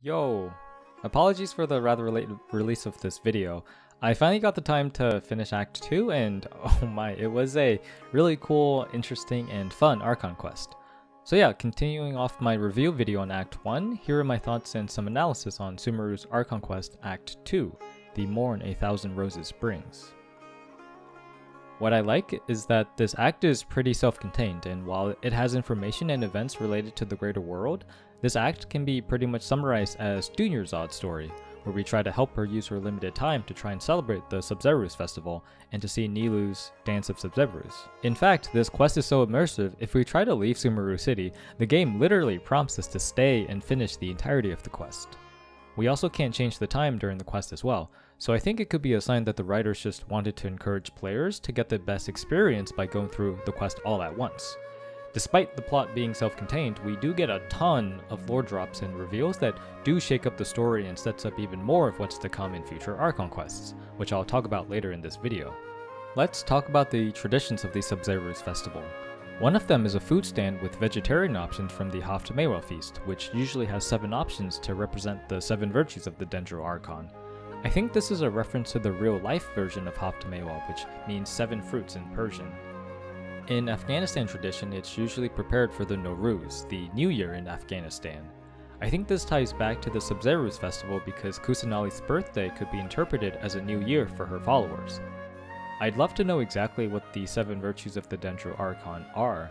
Yo! Apologies for the rather late release of this video. I finally got the time to finish Act 2 and oh my, it was a really cool, interesting, and fun Archon quest. So yeah, continuing off my review video on Act 1, here are my thoughts and some analysis on Sumeru's Archon quest Act 2, the Morn 1000 Roses brings. What I like is that this act is pretty self-contained, and while it has information and events related to the greater world, this act can be pretty much summarized as Dunyarzad's story, where we try to help her use her limited time to try and celebrate the Sabzeruz Festival and to see Nilou's Dance of Sabzeruz. In fact, this quest is so immersive, if we try to leave Sumeru City, the game literally prompts us to stay and finish the entirety of the quest. We also can't change the time during the quest as well, so I think it could be a sign that the writers just wanted to encourage players to get the best experience by going through the quest all at once. Despite the plot being self-contained, we do get a ton of lore drops and reveals that do shake up the story and sets up even more of what's to come in future Archon quests, which I'll talk about later in this video. Let's talk about the traditions of the Sabzeruz Festival. One of them is a food stand with vegetarian options from the Haftamewa feast, which usually has 7 options to represent the 7 virtues of the Dendro Archon. I think this is a reference to the real-life version of Haftamewa, which means 7 fruits in Persian. In Afghanistan tradition, it's usually prepared for the Nowruz, the New Year in Afghanistan. I think this ties back to the Sabzeruz Festival because Kusanali's birthday could be interpreted as a new year for her followers. I'd love to know exactly what the 7 virtues of the Dendro Archon are.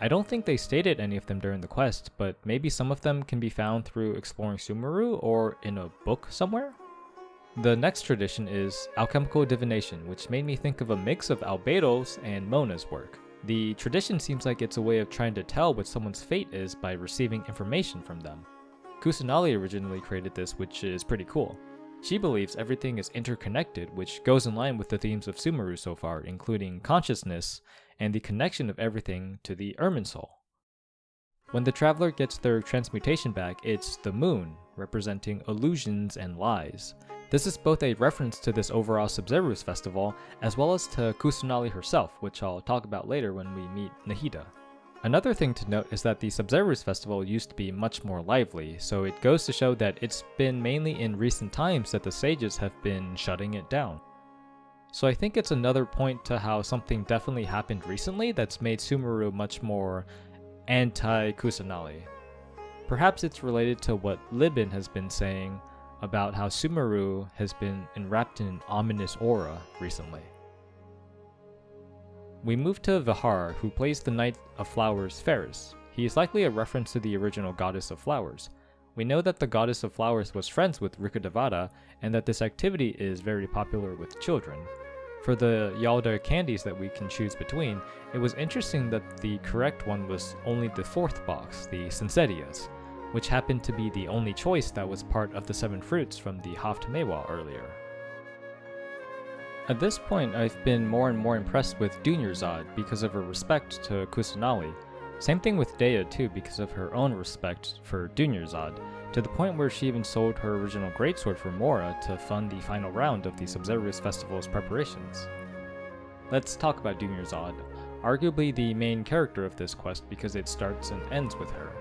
I don't think they stated any of them during the quest, but maybe some of them can be found through exploring Sumeru or in a book somewhere? The next tradition is alchemical divination, which made me think of a mix of Albedo's and Mona's work. The tradition seems like it's a way of trying to tell what someone's fate is by receiving information from them. Kusanali originally created this, which is pretty cool. She believes everything is interconnected, which goes in line with the themes of Sumeru so far, including consciousness and the connection of everything to the Irminsul. When the traveler gets their transmutation back, it's the moon, representing illusions and lies. This is both a reference to this overall Sabzeruz Festival, as well as to Kusanali herself, which I'll talk about later when we meet Nahida. Another thing to note is that the Sabzeruz Festival used to be much more lively, so it goes to show that it's been mainly in recent times that the sages have been shutting it down. So I think it's another point to how something definitely happened recently that's made Sumeru much more anti-Kusanali. Perhaps it's related to what Libin has been saying about how Sumeru has been enwrapped in an ominous aura recently. We move to Vihar, who plays the Knight of Flowers Ferris. He is likely a reference to the original Goddess of Flowers. We know that the Goddess of Flowers was friends with Rikadevada, and that this activity is very popular with children. For the Yalda candies that we can choose between, it was interesting that the correct one was only the 4th box, the Sensedias, which happened to be the only choice that was part of the 7 fruits from the Haftamewa earlier. At this point, I've been more and more impressed with Dunyarzad because of her respect to Kusanali. Same thing with Dehya too, because of her own respect for Dunyarzad, to the point where she even sold her original greatsword for Mora to fund the final round of the Sabzeruz Festival's preparations. Let's talk about Dunyarzad, arguably the main character of this quest because it starts and ends with her.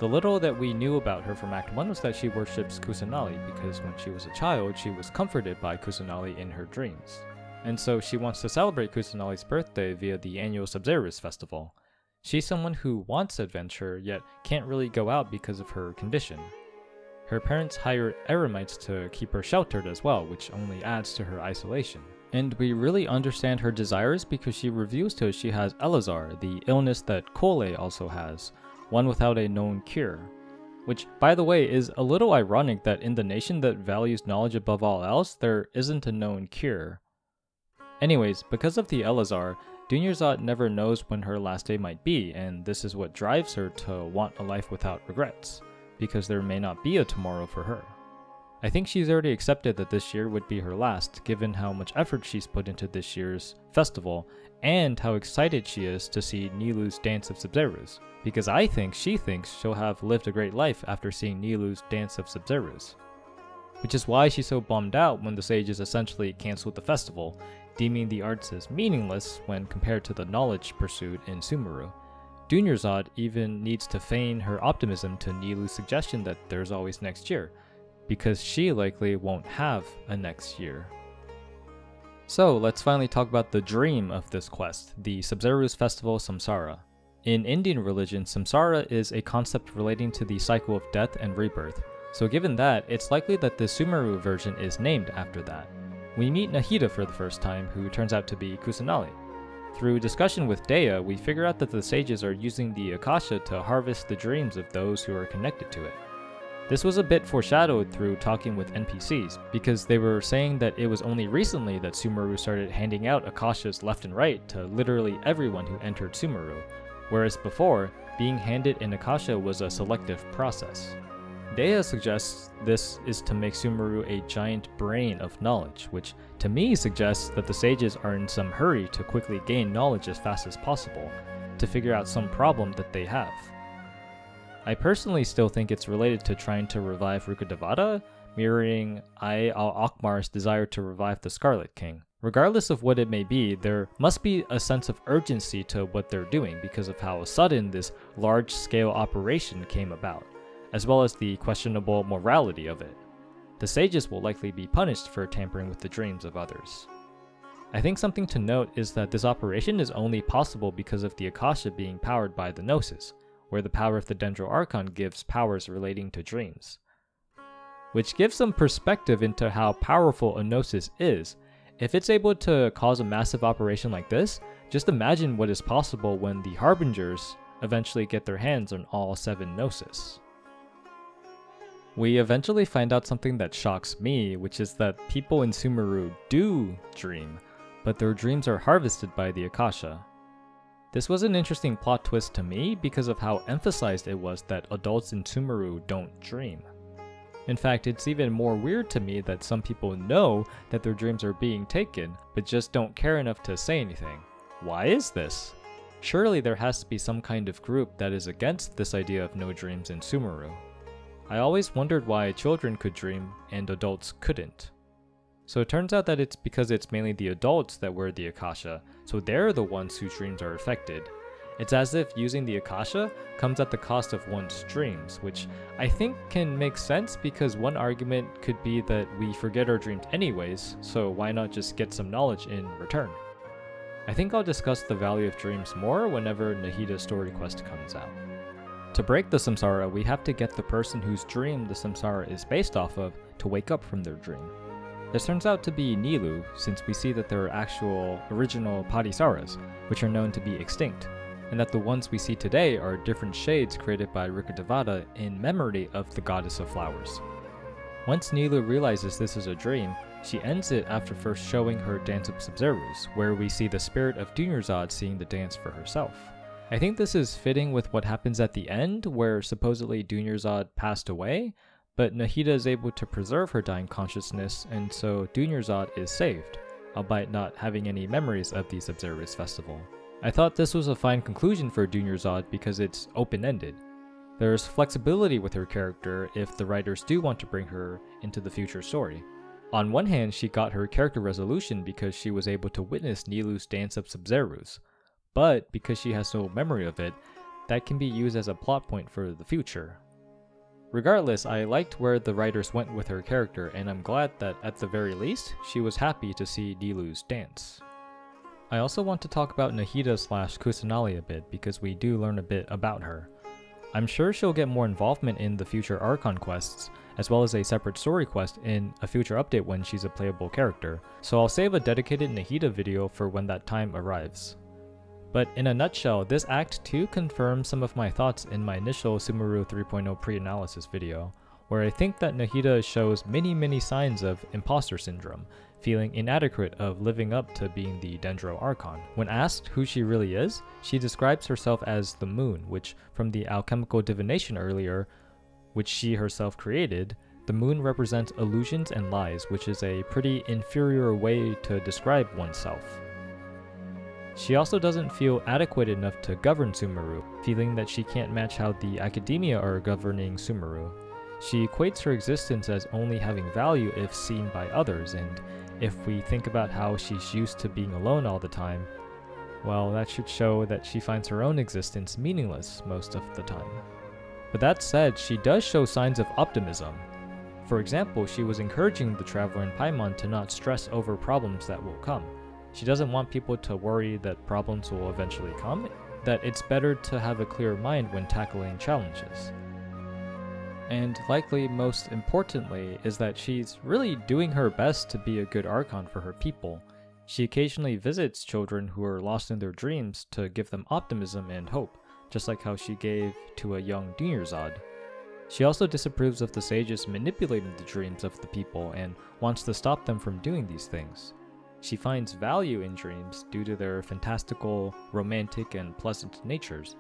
The little that we knew about her from Act 1 was that she worships Kusanali because when she was a child, she was comforted by Kusanali in her dreams. And so she wants to celebrate Kusanali's birthday via the annual Sabzeruz Festival. She's someone who wants adventure, yet can't really go out because of her condition. Her parents hire eremites to keep her sheltered as well, which only adds to her isolation. And we really understand her desires because she reveals to us she has Elazar, the illness that Kole also has, one without a known cure. Which, by the way, is a little ironic that in the nation that values knowledge above all else, there isn't a known cure. Anyways, because of the Elazar, Dunyarzad never knows when her last day might be, and this is what drives her to want a life without regrets, because there may not be a tomorrow for her. I think she's already accepted that this year would be her last, given how much effort she's put into this year's festival, and how excited she is to see Nilou's Dance of Sabzeruz, because I think she thinks she'll have lived a great life after seeing Nilou's Dance of Sabzeruz. Which is why she's so bummed out when the sages essentially cancelled the festival, deeming the arts as meaningless when compared to the knowledge pursued in Sumeru. Dunyarzad even needs to feign her optimism to Nilou's suggestion that there's always next year, because she likely won't have a next year. So let's finally talk about the dream of this quest, the Sabzeruz Festival Samsara. In Indian religion, Samsara is a concept relating to the cycle of death and rebirth, so given that, it's likely that the Sumeru version is named after that. We meet Nahida for the first time, who turns out to be Kusanali. Through discussion with Dehya, we figure out that the sages are using the Akasha to harvest the dreams of those who are connected to it. This was a bit foreshadowed through talking with NPCs, because they were saying that it was only recently that Sumeru started handing out Akashas left and right to literally everyone who entered Sumeru, whereas before, being handed an Akasha was a selective process. Dehya suggests this is to make Sumeru a giant brain of knowledge, which to me suggests that the sages are in some hurry to quickly gain knowledge as fast as possible, to figure out some problem that they have. I personally still think it's related to trying to revive Rukkhadevata, mirroring al-Akmar's desire to revive the Scarlet King. Regardless of what it may be, there must be a sense of urgency to what they're doing because of how sudden this large-scale operation came about, as well as the questionable morality of it. The sages will likely be punished for tampering with the dreams of others. I think something to note is that this operation is only possible because of the Akasha being powered by the Gnosis, where the power of the Dendro Archon gives powers relating to dreams. Which gives some perspective into how powerful a Gnosis is. If it's able to cause a massive operation like this, just imagine what is possible when the Harbingers eventually get their hands on all 7 Gnosis. We eventually find out something that shocks me, which is that people in Sumeru do dream, but their dreams are harvested by the Akasha. This was an interesting plot twist to me because of how emphasized it was that adults in Sumeru don't dream. In fact, it's even more weird to me that some people know that their dreams are being taken, but just don't care enough to say anything. Why is this? Surely there has to be some kind of group that is against this idea of no dreams in Sumeru. I always wondered why children could dream and adults couldn't. So it turns out that it's because it's mainly the adults that wear the Akasha, so they're the ones whose dreams are affected. It's as if using the Akasha comes at the cost of one's dreams, which I think can make sense because one argument could be that we forget our dreams anyways, so why not just get some knowledge in return? I think I'll discuss the value of dreams more whenever Nahida's story quest comes out. To break the Samsara, we have to get the person whose dream the Samsara is based off of to wake up from their dream. This turns out to be Nilou, since we see that there are actual original Padisaras, which are known to be extinct, and that the ones we see today are different shades created by Rukkhadevata in memory of the goddess of flowers. Once Nilou realizes this is a dream, she ends it after first showing her dance of Sabzeruz, where we see the spirit of Dunyarzad seeing the dance for herself. I think this is fitting with what happens at the end, where supposedly Dunyarzad passed away, but Nahida is able to preserve her dying consciousness, and so Dunyarzad is saved, albeit not having any memories of the Sabzeruz Festival. I thought this was a fine conclusion for Dunyarzad because it's open-ended. There's flexibility with her character if the writers do want to bring her into the future story. On one hand, she got her character resolution because she was able to witness Nilou's dance of Sabzeruz, but because she has no memory of it, that can be used as a plot point for the future. Regardless, I liked where the writers went with her character, and I'm glad that at the very least, she was happy to see Nilou's dance. I also want to talk about Nahida/Kusanali a bit because we do learn a bit about her. I'm sure she'll get more involvement in the future Archon quests, as well as a separate story quest in a future update when she's a playable character, so I'll save a dedicated Nahida video for when that time arrives. But in a nutshell, this Act 2 confirms some of my thoughts in my initial Sumeru 3.0 pre-analysis video, where I think that Nahida shows many signs of imposter syndrome, feeling inadequate of living up to being the Dendro Archon. When asked who she really is, she describes herself as the moon, which from the alchemical divination earlier, which she herself created, the moon represents illusions and lies, which is a pretty inferior way to describe oneself. She also doesn't feel adequate enough to govern Sumeru, feeling that she can't match how the academia are governing Sumeru. She equates her existence as only having value if seen by others, and if we think about how she's used to being alone all the time, well, that should show that she finds her own existence meaningless most of the time. But that said, she does show signs of optimism. For example, she was encouraging the traveler in Paimon to not stress over problems that will come. She doesn't want people to worry that problems will eventually come, that it's better to have a clear mind when tackling challenges. And likely most importantly is that she's really doing her best to be a good Archon for her people. She occasionally visits children who are lost in their dreams to give them optimism and hope, just like how she gave to a young Dunyarzad. She also disapproves of the sages manipulating the dreams of the people and wants to stop them from doing these things. She finds value in dreams due to their fantastical, romantic, and pleasant natures,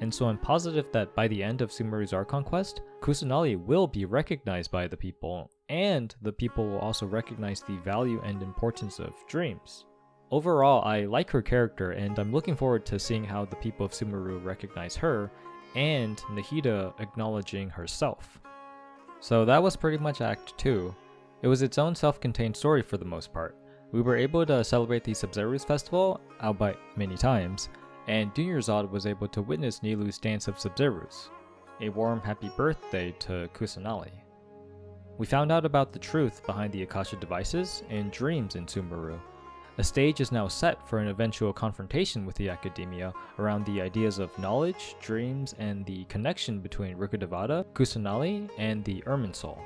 and so I'm positive that by the end of Sumeru's Archon quest, Kusanali will be recognized by the people, and the people will also recognize the value and importance of dreams. Overall, I like her character, and I'm looking forward to seeing how the people of Sumeru recognize her, and Nahida acknowledging herself. So that was pretty much Act 2. It was its own self-contained story for the most part. We were able to celebrate the Sabzeruz Festival, albeit many times, and Dunyarzad was able to witness Nilou's Dance of Sabzeruz, a warm happy birthday to Kusanali. We found out about the truth behind the Akasha devices and dreams in Sumeru. A stage is now set for an eventual confrontation with the academia around the ideas of knowledge, dreams, and the connection between Rukkhadevata, Kusanali, and the Irminsul.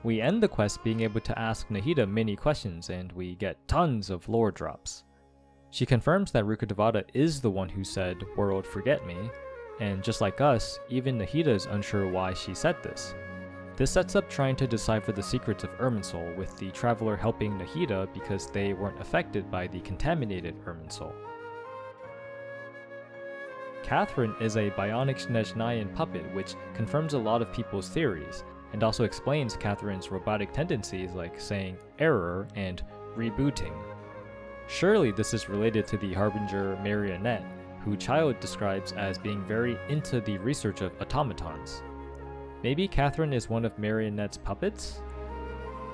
We end the quest being able to ask Nahida many questions, and we get tons of lore drops. She confirms that Rukkhadevata is the one who said, "World, forget me," and just like us, even Nahida is unsure why she said this. This sets up trying to decipher the secrets of Irminsul, with the traveler helping Nahida because they weren't affected by the contaminated Irminsul. Catherine is a bionic Snezhnayan puppet, which confirms a lot of people's theories, and also explains Catherine's robotic tendencies like saying error and rebooting. Surely this is related to the Harbinger Marionette, who Child describes as being very into the research of automatons. Maybe Catherine is one of Marionette's puppets?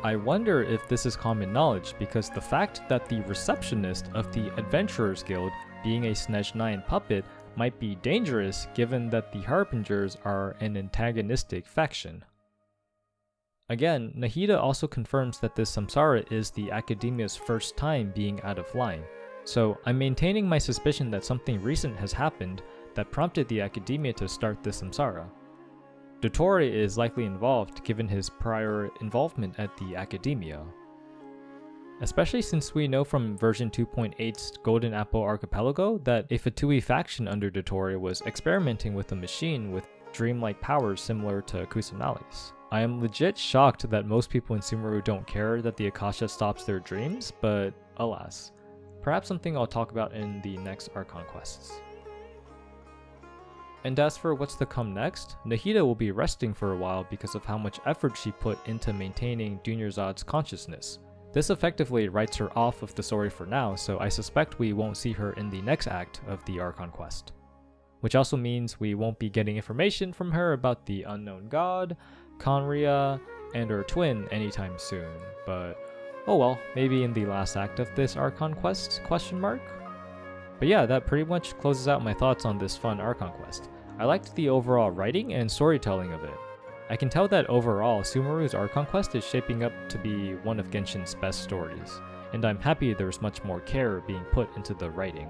I wonder if this is common knowledge, because the fact that the receptionist of the Adventurers Guild being a Snezhnayan puppet might be dangerous given that the Harbingers are an antagonistic faction. Again, Nahida also confirms that this Samsara is the Academia's first time being out of line, so I'm maintaining my suspicion that something recent has happened that prompted the Academia to start this Samsara. Dottore is likely involved given his prior involvement at the Academia. Especially since we know from version 2.8's Golden Apple Archipelago that a Fatui faction under Dottore was experimenting with a machine with dreamlike powers similar to Kusanali's. I am legit shocked that most people in Sumeru don't care that the Akasha stops their dreams, but alas. Perhaps something I'll talk about in the next Archon quests. And as for what's to come next, Nahida will be resting for a while because of how much effort she put into maintaining Dunyarzad's consciousness. This effectively writes her off of the story for now, so I suspect we won't see her in the next act of the Archon quest. Which also means we won't be getting information from her about the unknown god, Conria, and her twin anytime soon, but oh well, maybe in the last act of this Archon quest, ? But yeah, that pretty much closes out my thoughts on this fun Archon quest. I liked the overall writing and storytelling of it. I can tell that overall, Sumeru's Archon quest is shaping up to be one of Genshin's best stories, and I'm happy there's much more care being put into the writing.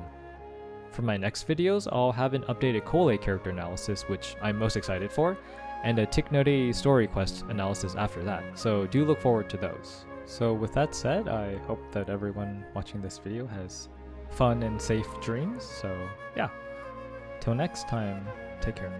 For my next videos, I'll have an updated Kole character analysis, which I'm most excited for, and a Tiknode story quest analysis after that, so do look forward to those. So with that said, I hope that everyone watching this video has fun and safe dreams, so yeah. Till next time, take care.